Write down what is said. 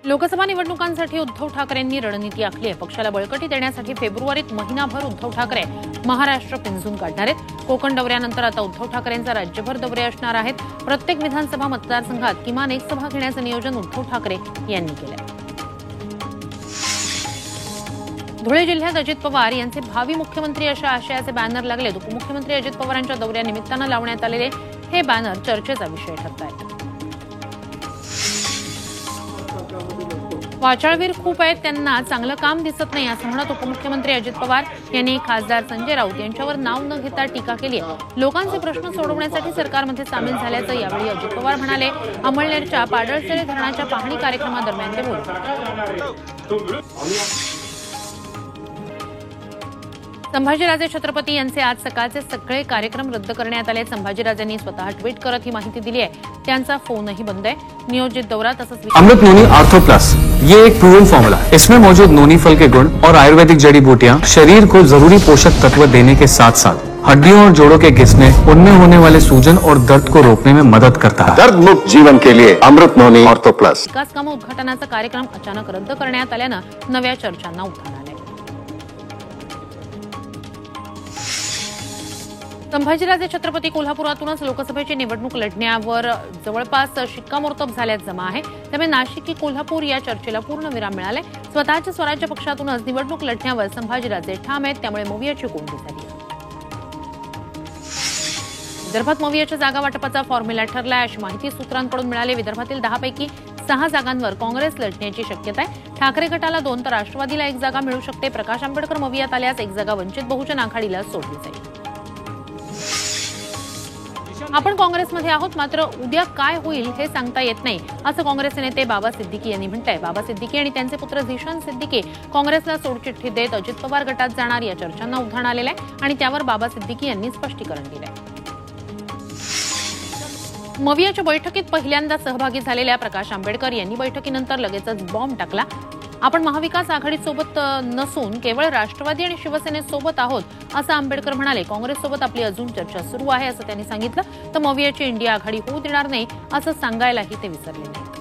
लोकसभा निवडणुकांसाठी उद्धव ठाकरेंनी रणनीती आखली आहे। पक्षाला बळकटी देण्यासाठी फेब्रुवारीत महिनाभर उद्धव ठाकरे महाराष्ट्र पिंजून काढणार आहेत। कोकण दौऱ्यानंतर आता उद्धव ठाकरेंचा राज्यभर दौरे असणार आहेत। प्रत्येक विधानसभा मतदारसंघात किमान एक सभा घेण्याचे नियोजन उद्धव ठाकरे यांनी केले आहे। धुळे जिल्ह्यात अजित पवार यांचे भावी मुख्यमंत्री अशा आशयाचे बॅनर लागले। उपमुख्यमंत्री अजित पवारांच्या दौऱ्यानिमित्तानं लावण्यात आलेले हे बॅनर चर्चेचा विषय ठरत आहेत। वाचाळवीर खूप आहेत, त्यांना चांगलं काम दिसत नाही असं म्हणत उपमुख्यमंत्री अजित पवार यांनी खासदार संजय राऊत यांच्यावर नाव न घेता टीका केली आहे। लोकांचे प्रश्न सोडवण्यासाठी सरकारमध्ये सामील झाल्याचं यावेळी अजित पवार म्हणाले। अमळनेरच्या पाडळसरे धरणाच्या पाहणी कार्यक्रमादरम्यान ते बोलत संभाजीराजे छत्रपती यांचे आज सकाळचे सगळे कार्यक्रम रद्द करण्यात आले। संभाजीराजांनी स्वतः ट्विट करत ही माहिती दिली आहे। त्यांचा फोनही बंद आहे। नियोजित दौरा तसंच अमृत नोनी आर्थो प्लस ये एक प्रूवन फॉर्मूला है। इसमें मौजूद नोनी फल के गुण और आयुर्वेदिक जड़ी बूटियां शरीर को जरूरी पोषक तत्व देने के साथ साथ हड्डियों और जोड़ों के घिसने, उनमें होने वाले सूजन और दर्द को रोकने में मदद करता है। दर्द मुक्त जीवन के लिए अमृत नोनी आर्थो प्लस। विकास कामं उद्घाटनाचा कार्यक्रम अचानक रद्द करण्यात आल्यानं नव्या चर्चांना उधाण आले। संभाजीराजे छत्रपती कोल्हापुरातूनच लोकसभेची निवडणूक लढण्यावर जवळपास शिक्कामोर्तब झाल्याचं जमा आहे। त्यामुळे नाशिक की कोल्हापूर या चर्चेला पूर्ण विराम मिळालाय। स्वतःच्या स्वराज्य पक्षातूनच निवडणूक लढण्यावर संभाजीराजे ठाम आहेत। त्यामुळे मवियाची कोंडी झाली। विदर्भात मवियाच्या जागा वाटपाचा फॉर्म्युला ठरलाय अशी माहिती सूत्रांकडून मिळाली। विदर्भातील 10 पैकी 6 जागांवर काँग्रेस लढण्याची शक्यता आहे। ठाकरे गटाला 2 तर राष्ट्रवादीला 1 जागा मिळू शकते। प्रकाश आंबेडकर मवियात आल्यास 1 जागा वंचित बहुजन आघाडीला सोडली जाईल। आपण काँग्रेसमध्ये आहोत, मात्र उद्या काय होईल हे सांगता येत नाही असं काँग्रेसचे नेते बाबा सिद्दीकी यांनी म्हटलंय। बाबा सिद्दीकी आणि त्यांचे पुत्र झिशान सिद्दीकी काँग्रेसला सोडचिठ्ठी देत अजित पवार गटात जाणार या चर्चांना उधाण आलेलं आहे आणि त्यावर बाबा सिद्दीकी यांनी स्पष्टीकरण दिलंय। मवियाच्या बैठकीत पहिल्यांदा सहभागी झालेल्या प्रकाश आंबेडकर यांनी बैठकीनंतर लगेचच बॉम्ब टाकला। आपण महाविकास आघाडीसोबत नसून केवळ राष्ट्रवादी आणि शिवसेनेसोबत आहोत असं आंबेडकर म्हणाले। काँग्रेससोबत आपली अजून चर्चा सुरू आहे असं त्यांनी सांगितलं। तर मवियाची इंडिया आघाडी होऊ देणार नाही असं सांगायलाही ते विसरले नाही।